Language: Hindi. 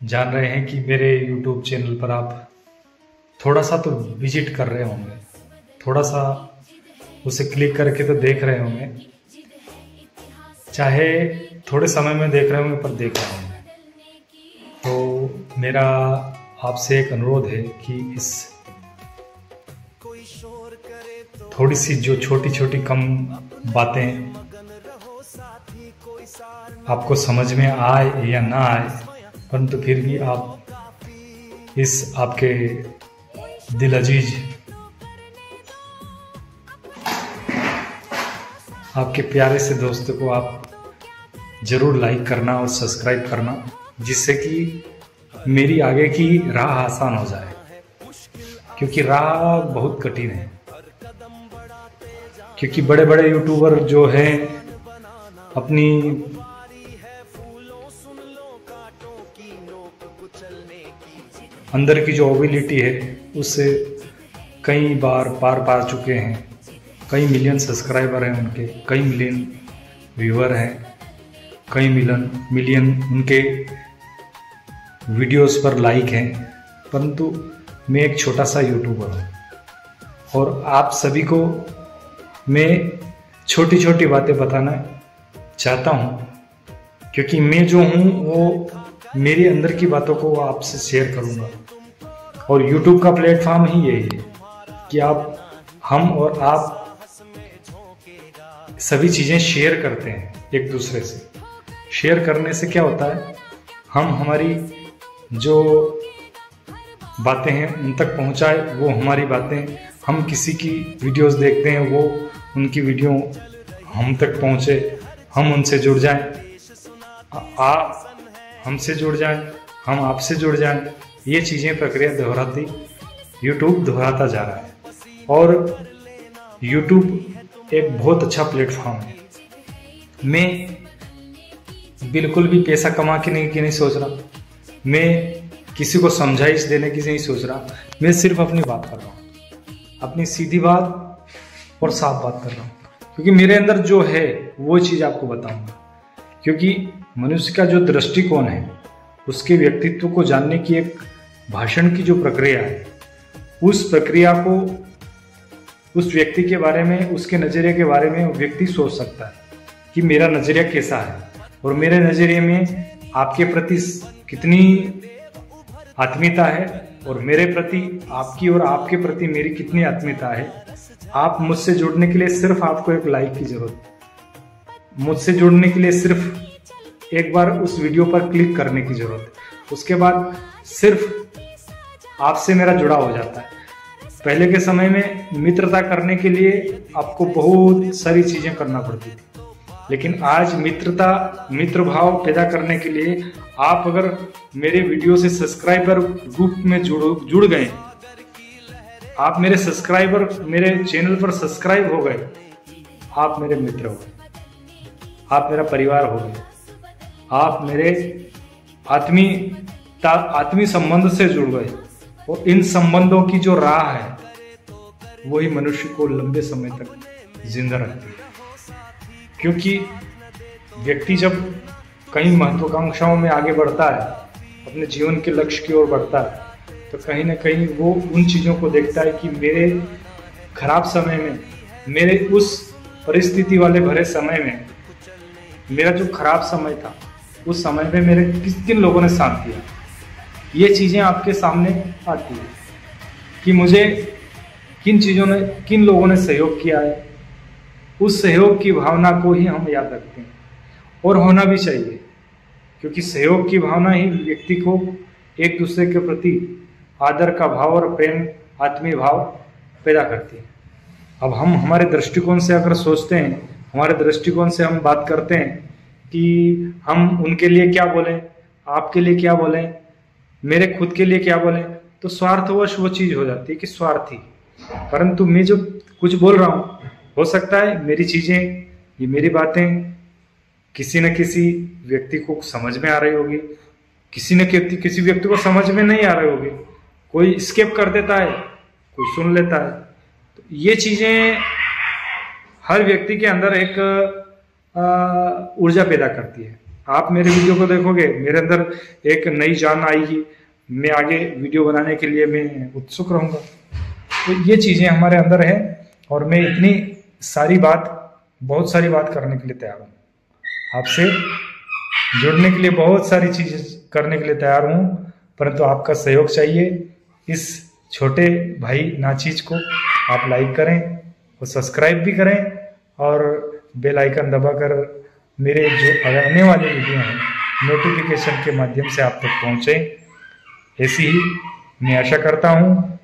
जान रहे हैं कि मेरे YouTube चैनल पर आप थोड़ा सा तो विजिट कर रहे होंगे, थोड़ा सा उसे क्लिक करके तो देख रहे होंगे, चाहे थोड़े समय में देख रहे होंगे पर देख रहे होंगे। तो मेरा आपसे एक अनुरोध है कि इस थोड़ी सी जो छोटी छोटी कम बातें आपको समझ में आए या ना आए, परंतु फिर भी आप इस आपके दिल अजीज आपके प्यारे से दोस्तों को आप जरूर लाइक करना और सब्सक्राइब करना, जिससे कि मेरी आगे की राह आसान हो जाए, क्योंकि राह बहुत कठिन है। क्योंकि बड़े बड़े यूट्यूबर जो हैं अपनी अंदर की जो एबिलिटी है उससे कई बार पार पा चुके हैं। कई मिलियन सब्सक्राइबर हैं उनके, कई मिलियन व्यूअर हैं, कई मिलियन उनके वीडियोस पर लाइक हैं, परंतु मैं एक छोटा सा यूट्यूबर हूँ और आप सभी को मैं छोटी छोटी बातें बताना चाहता हूँ, क्योंकि मैं जो हूँ वो मेरी अंदर की बातों को आपसे शेयर करूँगा। और YouTube का प्लेटफॉर्म ही यही है कि हम और आप सभी चीज़ें शेयर करते हैं एक दूसरे से। शेयर करने से क्या होता है, हम हमारी जो बातें हैं उन तक पहुंचाए, वो हमारी बातें, हम किसी की वीडियोस देखते हैं वो उनकी वीडियो हम तक पहुंचे, हम उनसे जुड़ जाएं, आप हमसे जुड़ जाएं, हम आपसे जुड़ जाएं। ये चीज़ें प्रक्रिया दोहराती YouTube दोहराता जा रहा है। और YouTube एक बहुत अच्छा प्लेटफॉर्म है। मैं बिल्कुल भी पैसा कमा के नहीं सोच रहा, मैं किसी को समझाइश देने की नहीं सोच रहा, मैं सिर्फ अपनी बात कर रहा हूँ, अपनी सीधी बात और साफ बात कर रहा हूँ, क्योंकि मेरे अंदर जो है वो चीज़ आपको बताऊंगा। क्योंकि मनुष्य का जो दृष्टिकोण है, उसके व्यक्तित्व को जानने की एक भाषण की जो प्रक्रिया है, उस प्रक्रिया को उस व्यक्ति के बारे में, उसके नज़रिए के बारे में व्यक्ति सोच सकता है कि मेरा नज़रिया कैसा है और मेरे नज़रिए में आपके प्रति कितनी आत्मीयता है और मेरे प्रति आपकी और आपके प्रति मेरी कितनी आत्मीयता है। आप मुझसे जुड़ने के लिए सिर्फ आपको एक लाइक की जरूरत है, मुझसे जुड़ने के लिए सिर्फ एक बार उस वीडियो पर क्लिक करने की जरूरत है। उसके बाद सिर्फ आपसे मेरा जुड़ाव हो जाता है। पहले के समय में मित्रता करने के लिए आपको बहुत सारी चीजें करना पड़ती थी, लेकिन आज मित्र भाव पैदा करने के लिए आप अगर मेरे वीडियो से सब्सक्राइबर ग्रुप में जुड़ गए, आप मेरे सब्सक्राइबर मेरे चैनल पर सब्सक्राइब हो गए, आप मेरे मित्र हो गए, आप मेरा परिवार हो गए, आप मेरे आत्मीय संबंध से जुड़ गए। और इन संबंधों की जो राह है वही मनुष्य को लंबे समय तक जिंदा रखती है। क्योंकि व्यक्ति जब कई महत्वाकांक्षाओं में आगे बढ़ता है, अपने जीवन के लक्ष्य की ओर बढ़ता है, तो कहीं ना कहीं वो उन चीज़ों को देखता है कि मेरे खराब समय में, मेरे उस परिस्थिति वाले भरे समय में, मेरा जो खराब समय था उस समय में मेरे किन लोगों ने साथ दिया। ये चीज़ें आपके सामने आती है कि मुझे किन लोगों ने सहयोग किया है। उस सहयोग की भावना को ही हम याद रखते हैं और होना भी चाहिए, क्योंकि सहयोग की भावना ही व्यक्ति को एक दूसरे के प्रति आदर का भाव और प्रेम, आत्मीय भाव पैदा करती है। अब हम हमारे दृष्टिकोण से अगर सोचते हैं, हमारे दृष्टिकोण से हम बात करते हैं कि हम उनके लिए क्या बोलें, आपके लिए क्या बोलें, मेरे खुद के लिए क्या बोलें, तो स्वार्थवश वो चीज़ हो जाती है कि स्वार्थी। परंतु मैं जो कुछ बोल रहा हूँ, हो सकता है मेरी चीज़ें, ये मेरी बातें किसी न किसी व्यक्ति को समझ में आ रही होगी, किसी व्यक्ति को समझ में नहीं आ रही होगी, कोई स्किप कर देता है, कोई सुन लेता है। तो ये चीज़ें हर व्यक्ति के अंदर एक ऊर्जा पैदा करती है। आप मेरे वीडियो को देखोगे, मेरे अंदर एक नई जान आएगी, मैं आगे वीडियो बनाने के लिए मैं उत्सुक रहूंगा। तो ये चीजें हमारे अंदर है और मैं इतनी सारी बात, बहुत सारी बात करने के लिए तैयार हूँ, आपसे जुड़ने के लिए बहुत सारी चीजें करने के लिए तैयार हूँ, परंतु आपका सहयोग चाहिए। इस छोटे भाई नाचीज को आप लाइक करें और सब्सक्राइब भी करें और बेल आइकन दबाकर मेरे जो आने वाले वीडियो हैं नोटिफिकेशन के माध्यम से आप तक पहुंचे, ऐसी ही मैं आशा करता हूं।